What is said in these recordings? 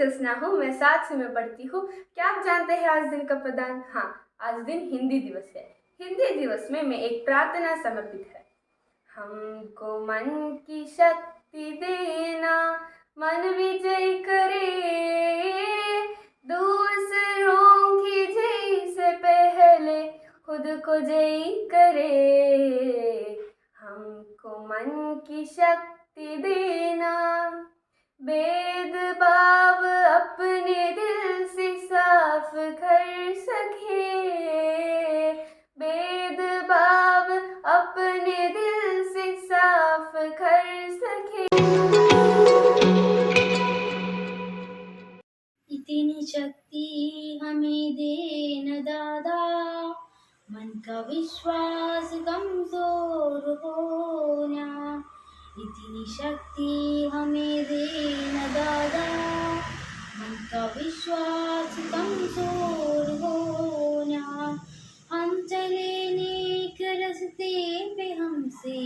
ज्योत्सना हूँ, मैं 7वीं में पढ़ती हूँ। क्या आप जानते हैं आज दिन का प्रदान? हाँ, आज दिन हिंदी दिवस है। हिंदी दिवस में एक प्रार्थना समर्पित है। हमको मन की शक्ति देना, मन विजय करे, दूसरों की जय से पहले खुद को जय करे। हमको मन की शक्ति देना, भेदभाव अपने दिल से साफ कर सके, भेदभाव अपने दिल से साफ कर सके। इतनी शक्ति हमें दे न दादा, मन का विश्वास कमजोर होना। इतनी शक्ति हमें दे न दादा, मन का विश्वास कमजोर होना। हम चले नेक रास्ते पे, हमसे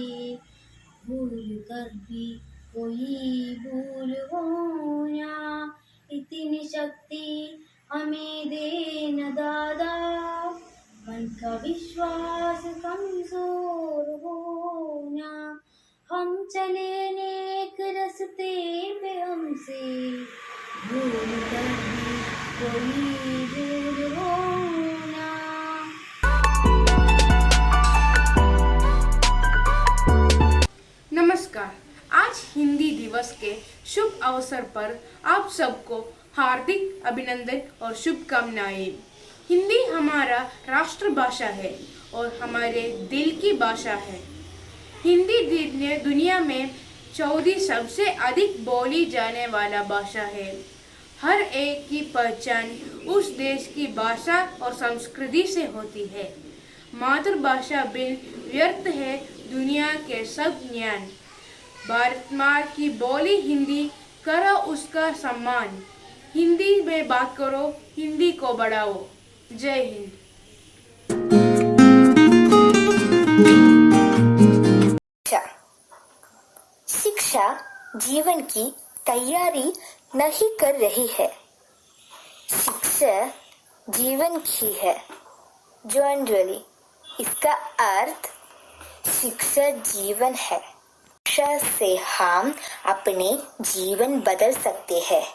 भूल कर भी कोई भूल होना। इतनी शक्ति हमें दे न दादा, मन का विश्वास कमजोर होना। हम चले नेक रास्ते पे, हमसे भूल कर भी कोई भूल होना। नमस्कार। आज हिंदी दिवस के शुभ अवसर पर आप सबको हार्दिक अभिनंदन और शुभकामनाएं। हिंदी हमारा राष्ट्रभाषा है और हमारे दिल की भाषा है। हिंदी दुनिया में 14 सबसे अधिक बोली जाने वाला भाषा है। हर एक की पहचान उस देश की भाषा और संस्कृति से होती है। मातृभाषा बिन व्यर्थ है दुनिया के सब ज्ञान। भारत माँ की बोली हिंदी, करो उसका सम्मान। हिंदी में बात करो, हिंदी को बढ़ाओ। जय हिंद। शिक्षा जीवन की तैयारी नहीं कर रही है, शिक्षा जीवन की है। जनरली इसका अर्थ शिक्षा जीवन है। शिक्षा से हम अपने जीवन बदल सकते हैं।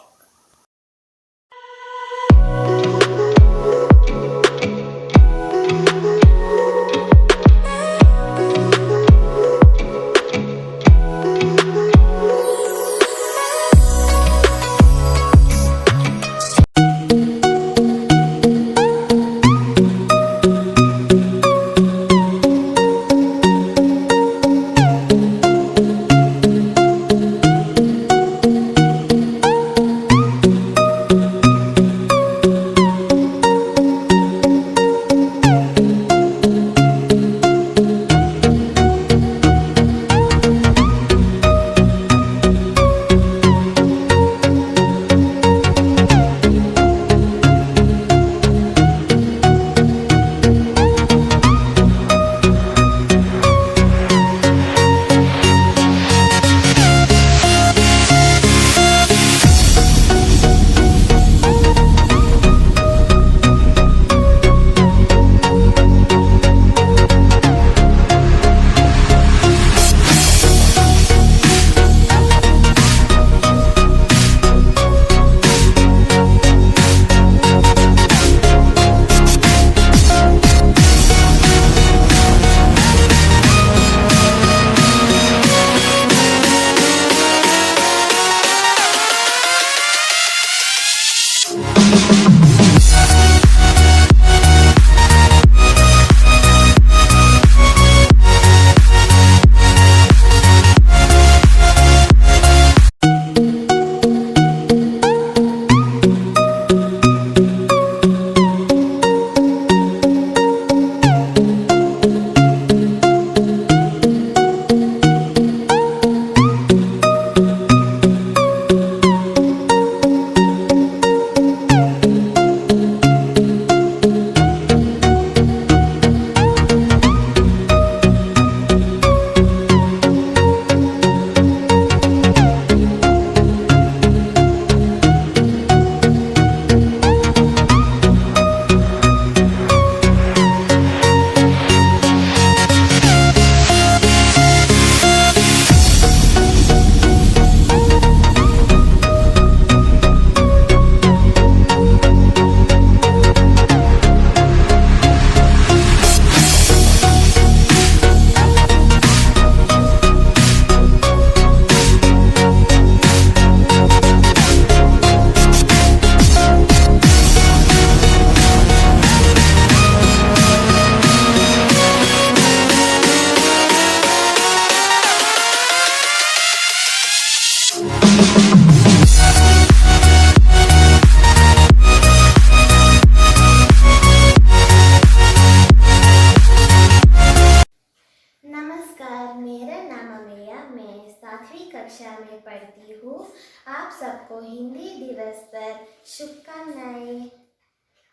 5वीं कक्षा में पढ़ती हूँ। आप सबको हिंदी दिवस पर शुभकामनाएं।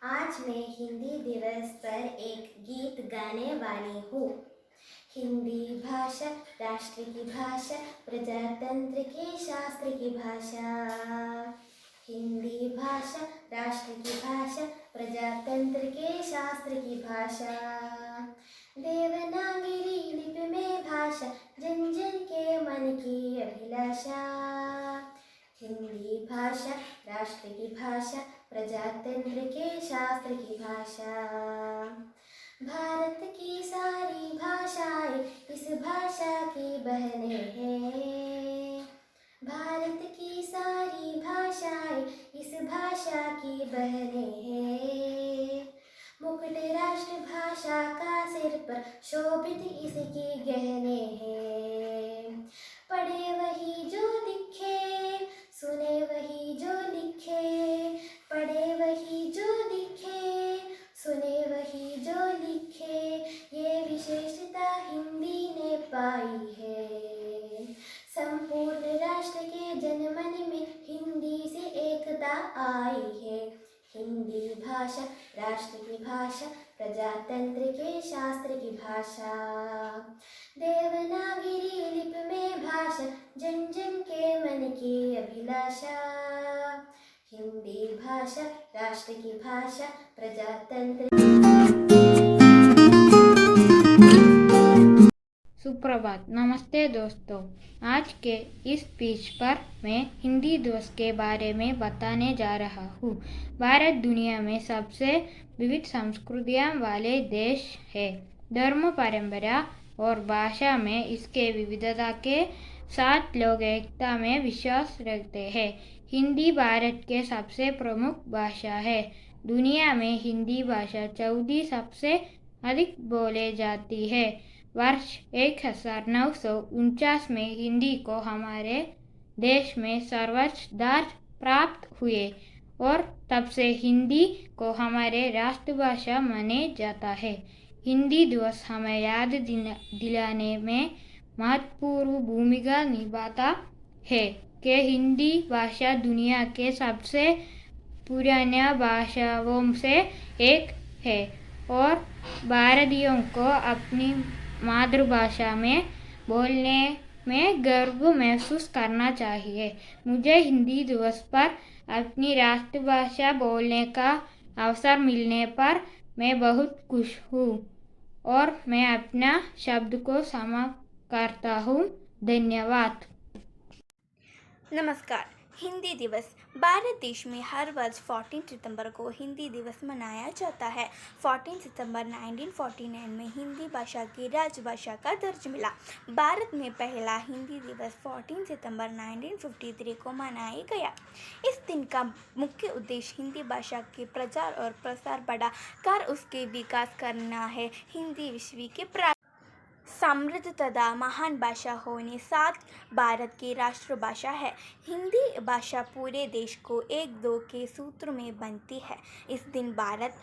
आज मैं हिंदी दिवस पर एक गीत गाने वाली हूँ। हिंदी भाषा राष्ट्र की भाषा, प्रजातंत्र के शास्त्र की भाषा। हिंदी भाषा राष्ट्र की भाषा, प्रजातंत्र के शास्त्र की भाषा। देवनागरी लिपि में भाषा, जन जन के मन की अभिलाषा। हिंदी भाषा राष्ट्र की भाषा, प्रजातंत्र के शास्त्र की भाषा। भारत की सारी भाषाएं इस भाषा की बहनें हैं। भारत की सारी भाषाएं इस भाषा की बहनें हैं। मुकुट राष्ट्र भाषा का सिर पर शोभित इसकी गहने हैं। पढ़े वही जो लिखे, सुने वही जो लिखे। पढ़े वही जो लिखे, सुने वही जो लिखे। ये विशेषता हिंदी ने पाई है। संपूर्ण राष्ट्र के जनमन में हिंदी से एकता आई है। हिंदी भाषा राष्ट्र की भाषा, प्रजातंत्र के शास्त्र की भाषा। देवनागरी लिपि में भाषा, जन जन के मन की अभिलाषा। हिंदी भाषा राष्ट्र की भाषा, प्रजातंत्र। सुप्रभात। नमस्ते दोस्तों, आज के इस स्पीच पर मैं हिंदी दिवस के बारे में बताने जा रहा हूँ। भारत दुनिया में सबसे विविध संस्कृतियाँ वाले देश है। धर्म, परंपरा और भाषा में इसके विविधता के साथ लोग एकता में विश्वास रखते हैं। हिंदी भारत के सबसे प्रमुख भाषा है। दुनिया में हिंदी भाषा 14 सबसे अधिक बोले जाती है। वर्ष 1949 में हिंदी को हमारे देश में सर्वोच्च दर्जा प्राप्त हुए और तब से हिंदी को हमारे राष्ट्रभाषा माने जाता है। हिंदी दिवस हमें याद दिलाने में महत्वपूर्ण भूमिका निभाता है कि हिंदी भाषा दुनिया के सबसे पुरानी भाषाओं से एक है और भारतीयों को अपनी मातृभाषा में बोलने में गर्व महसूस करना चाहिए। मुझे हिंदी दिवस पर अपनी राष्ट्रभाषा बोलने का अवसर मिलने पर मैं बहुत खुश हूँ और मैं अपना शब्द को समाप्त करता हूँ। धन्यवाद। नमस्कार। हिंदी दिवस भारत देश में हर वर्ष 14 सितंबर को हिंदी दिवस मनाया जाता है। 14 सितंबर 1949 में हिंदी भाषा की राजभाषा का दर्ज मिला। भारत में पहला हिंदी दिवस 14 सितंबर 1953 को मनाया गया। इस दिन का मुख्य उद्देश्य हिंदी भाषा के प्रचार और प्रसार बढ़ा कर उसके विकास करना है। हिंदी विश्व के समृद्ध तथा महान भाषा होने साथ भारत की राष्ट्रभाषा है। हिंदी भाषा पूरे देश को एक दो के सूत्र में बनती है। इस दिन भारत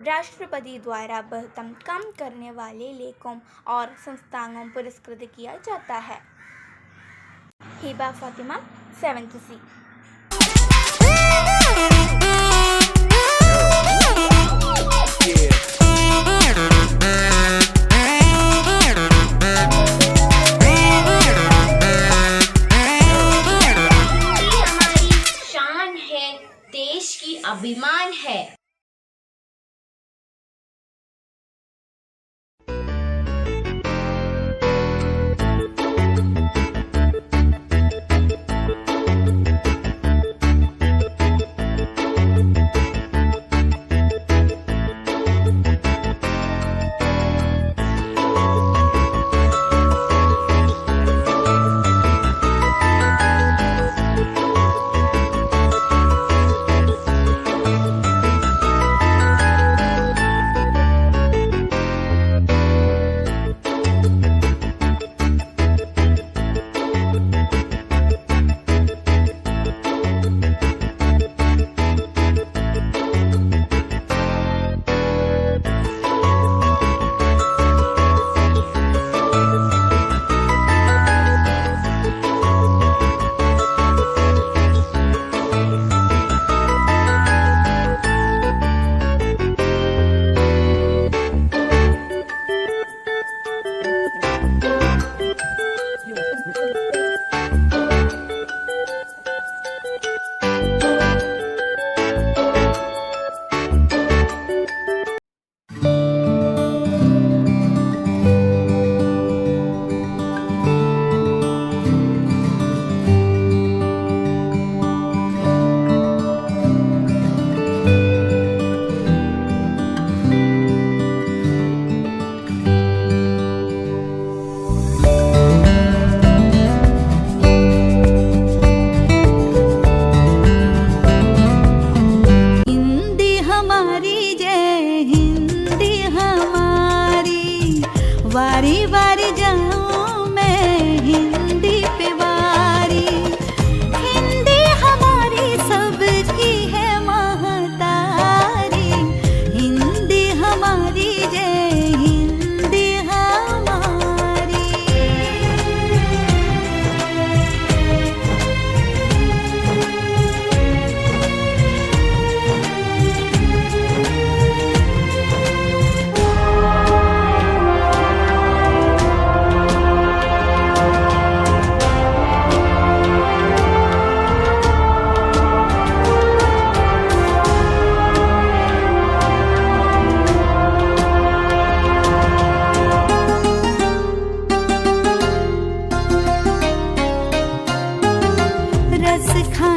राष्ट्रपति द्वारा बहुमत कम करने वाले लेखकों और संस्थाओं पुरस्कृत किया जाता है। Hiba Fatima 7th C। अभिमान है।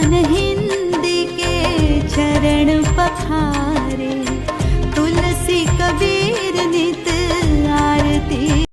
मन हिंदी के चरण पखारे, तुलसी कबीर नित आरती।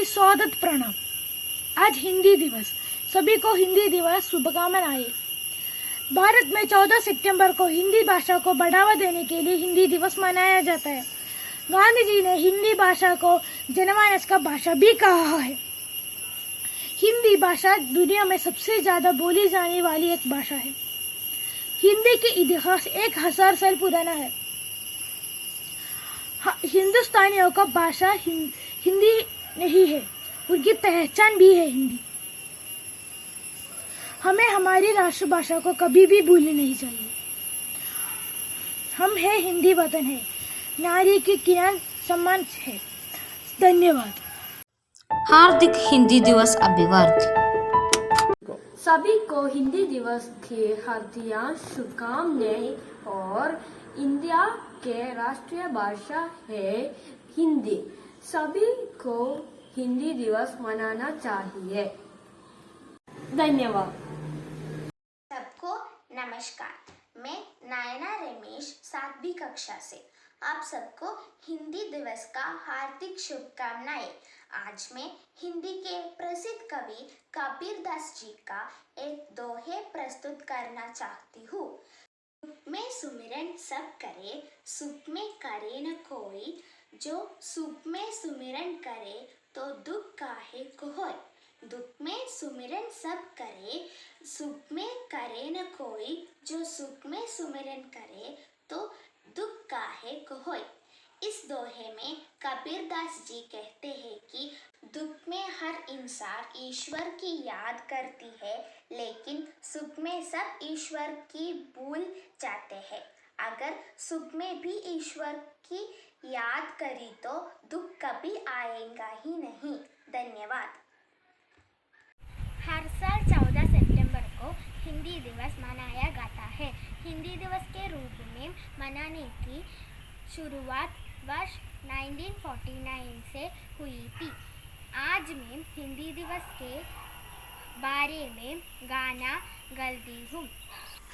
स्वागत प्रणाम। आज हिंदी दिवस, सभी को हिंदी दिवस शुभकामनाएं। भारत में 14 सितंबर को हिंदी भाषा को बढ़ावा देने के लिए हिंदी दिवस मनाया जाता है। गांधी जी ने हिंदी भाषा को जनमानस का भाषा भी कहा है। हिंदी भाषा दुनिया में सबसे ज्यादा बोली जाने वाली एक भाषा है। हिंदी के इतिहास 1000 साल पुराना है। हिंदुस्तानियों का भाषा हिंदी नहीं है, उनकी पहचान भी है हिंदी। हमें हमारी राष्ट्रभाषा को कभी भी भूलनी नहीं चाहिए। हम है हिंदी वतन है, नारी की किरण सम्मान है। धन्यवाद। हार्दिक हिंदी दिवस अभिवादन। सभी को हिंदी दिवस की हार्दिक शुभकामनाएं। और इंडिया के राष्ट्रीय भाषा है हिंदी। सभी को हिंदी दिवस मनाना चाहिए। धन्यवाद। सबको नमस्कार। मैं नायना रमेश 7वीं कक्षा से आप सबको हिंदी दिवस का हार्दिक शुभकामनाएं। आज मैं हिंदी के प्रसिद्ध कवि कबीर दास जी का एक दोहे प्रस्तुत करना चाहती हूँ। सुख में सुमिरन सब करे, सुख में करे न कोई। जो सुख में सुमिरन करे तो दुख काहे को होय। दुख में सुमिरन सब करे, सुख में करे न कोई। जो सुख में सुमिरन करे तो दुख काहे को होय। इस दोहे में कबीर दास जी कहते हैं कि दुख में हर इंसान ईश्वर की याद करती है, लेकिन सुख में सब ईश्वर की भूल जाते हैं। अगर सुख में भी ईश्वर की याद करी तो दुख कभी आएगा ही नहीं। धन्यवाद। हर साल 14 सितंबर को हिंदी दिवस मनाया जाता है। हिंदी दिवस के रूप में मनाने की शुरुआत वर्ष 1949 से हुई थी। आज मैं हिंदी दिवस के बारे में गाना गाती हूँ।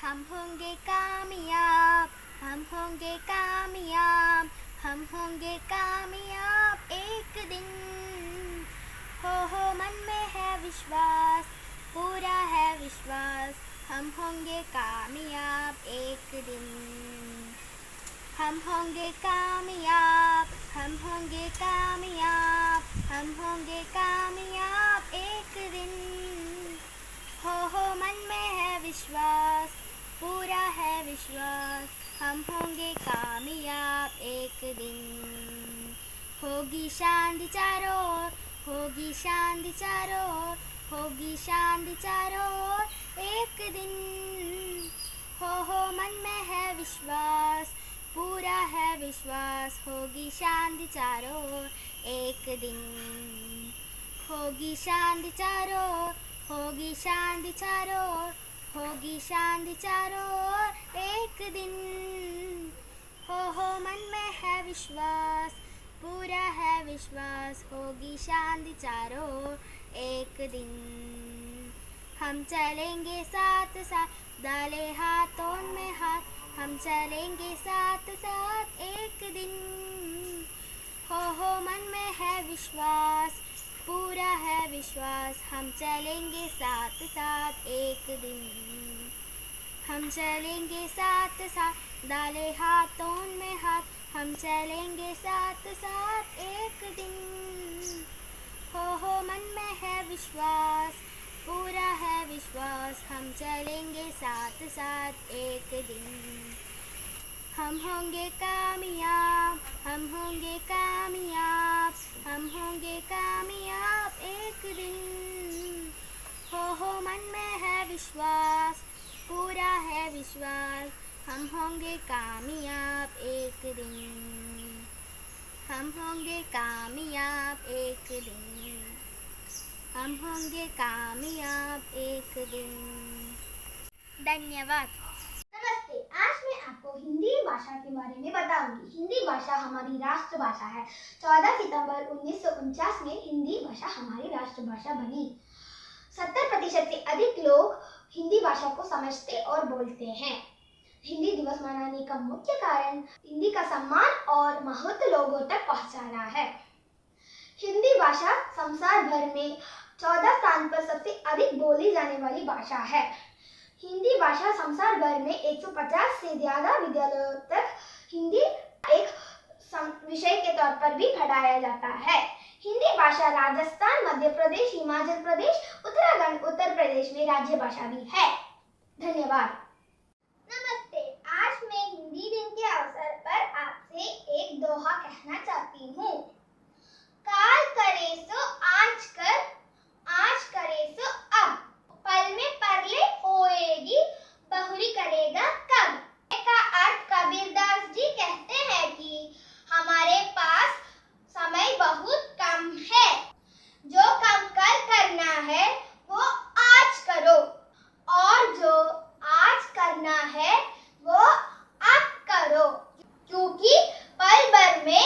हम होंगे कामयाब, हम होंगे कामयाब, हम होंगे कामयाब एक दिन। हो मन में है विश्वास, पूरा है विश्वास। हम होंगे कामयाब एक दिन। हम होंगे कामयाब, हम होंगे कामयाब, हम होंगे कामयाब एक दिन। हो मन में है विश्वास, पूरा है विश्वास। हम होंगे कामयाब एक दिन। होगी शांति चारों ओर, होगी शांति चारों ओर, होगी शांति चारों ओर। एक दिन हो मन में है विश्वास, पूरा है विश्वास, होगी शांति चारों ओर। एक दिन होगी शांति चारों ओर, होगी शांति चारों ओर, होगी शांति चारों ओर। एक दिन हो मन में है विश्वास, पूरा है विश्वास, होगी शांति चारों ओर। एक दिन हम चलेंगे साथ साथ, डाले हाथों में हाथ, हम चलेंगे साथ साथ। एक दिन हो मन में है विश्वास, पूरा है विश्वास, हम चलेंगे साथ साथ। एक दिन हम चलेंगे साथ साथ, डाले हाथों में हाथ, हम चलेंगे साथ साथ। एक दिन हो मन में है विश्वास, पूरा है विश्वास, हम चलेंगे साथ साथ। एक दिन हम होंगे कामयाब, हम होंगे कामयाब, हम होंगे कामयाब। एक दिन हो मन में है विश्वास, पूरा है विश्वास, हम होंगे कामयाब। एक दिन हम होंगे कामयाब। एक दिन हम होंगे कामयाब। एक दिन। धन्यवाद। नमस्ते, आज मैं आपको हिंदी भाषा के बारे में बताऊंगी। हिंदी भाषा हमारी राष्ट्रभाषा है। 14 सितंबर 1949 में हिंदी भाषा हमारी राष्ट्रभाषा बनी। 70% से अधिक लोग हिंदी भाषा को समझते और बोलते हैं। हिंदी दिवस मनाने का मुख्य कारण हिंदी का सम्मान और महत्व लोगों तक पहुंचाना है। हिंदी भाषा संसार भर में 14 स्थान पर सबसे अधिक बोली जाने वाली भाषा है। हिंदी भाषा संसार भर में 150 से ज्यादा विद्यालयों तक हिंदी एक विषय के तौर पर भी पढ़ाया जाता है। हिंदी भाषा राजस्थान, मध्य प्रदेश, हिमाचल प्रदेश, उत्तराखंड, उत्तर प्रदेश में राज्य भाषा भी है। धन्यवाद। नमस्ते, आज मैं हिंदी दिन के अवसर पर आपसे एक दोहा कहना चाहती हूँ। काल करे सो आज कर, आज करे सो अब, पल में परले होएगी, बहुरी करेगा कब। का अर्थ कबीरदास जी कहते हैं कि हमारे पास समय बहुत कम है। जो काम कल करना है वो आज करो, और जो आज करना है वो अब करो, क्योंकि पल भर में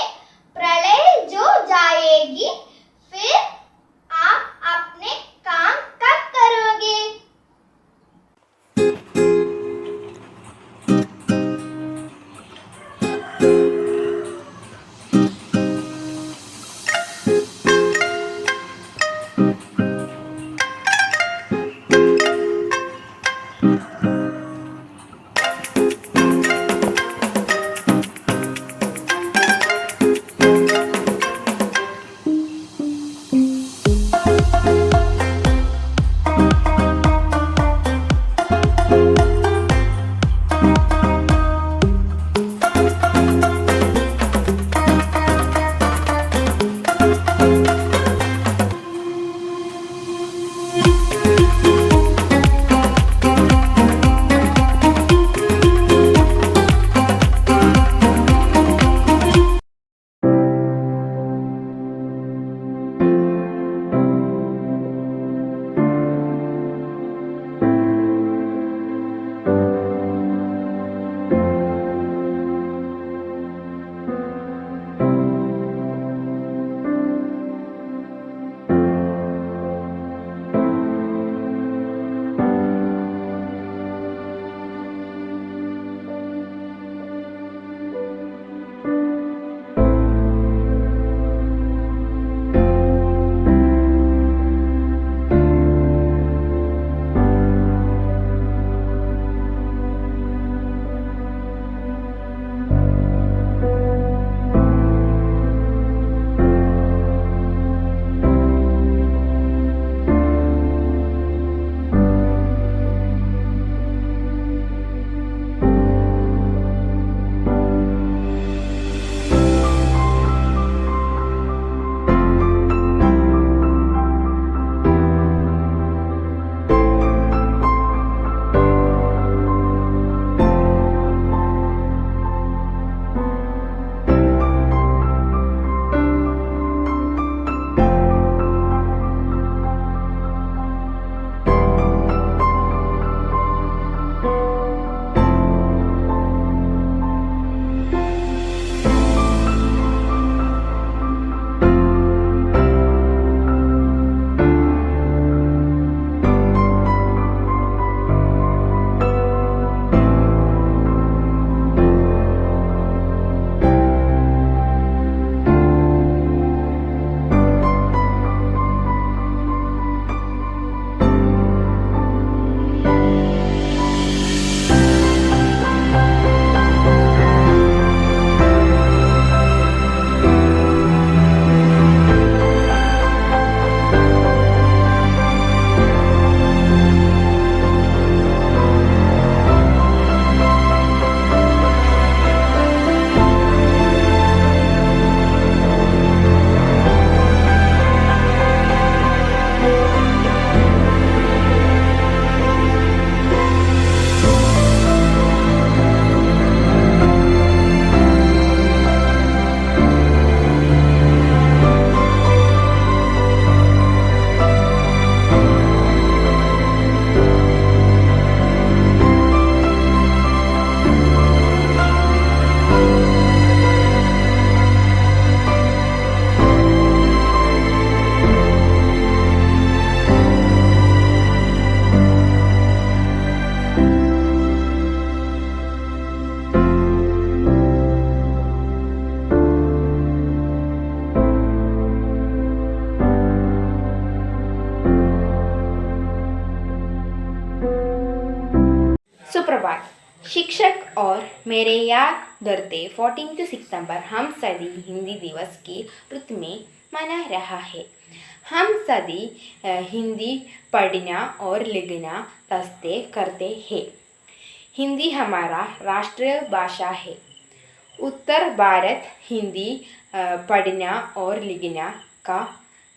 और मेरे याद धरते 14 सितंबर हम सभी हिंदी दिवस के रुत में मना रहा है। हम सभी हिंदी पढ़ना और लिखना तस्ते करते हैं। हिंदी हमारा राष्ट्रीय भाषा है। उत्तर भारत हिंदी पढ़ना और लिखना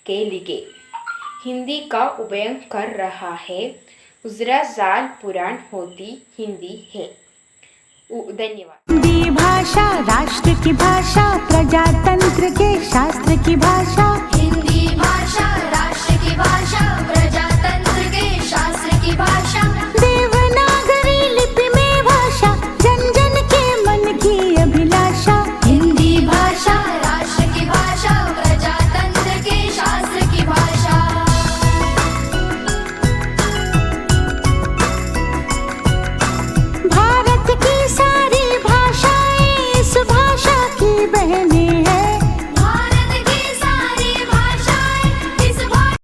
के लिए हिंदी का उपयोग कर रहा है। गुजरा साल पुराण होती हिंदी है। धन्यवाद। हिंदी भाषा राष्ट्र की भाषा, प्रजातंत्र के शास्त्र की भाषा। हिंदी भाषा राष्ट्र की भाषा, प्रजातंत्र के शास्त्र की भाषा। देवनागरी लिपि में भाषा, जन जन के मन की अभिलाषा। हिंदी भाषा राष्ट्र की भाषा, प्रजातंत्र के शास्त्र की भाषा। भारत की सारी भाषाएं इस भाषा की बहनें हैं। भारत की सारी भाषाएं इस भाषा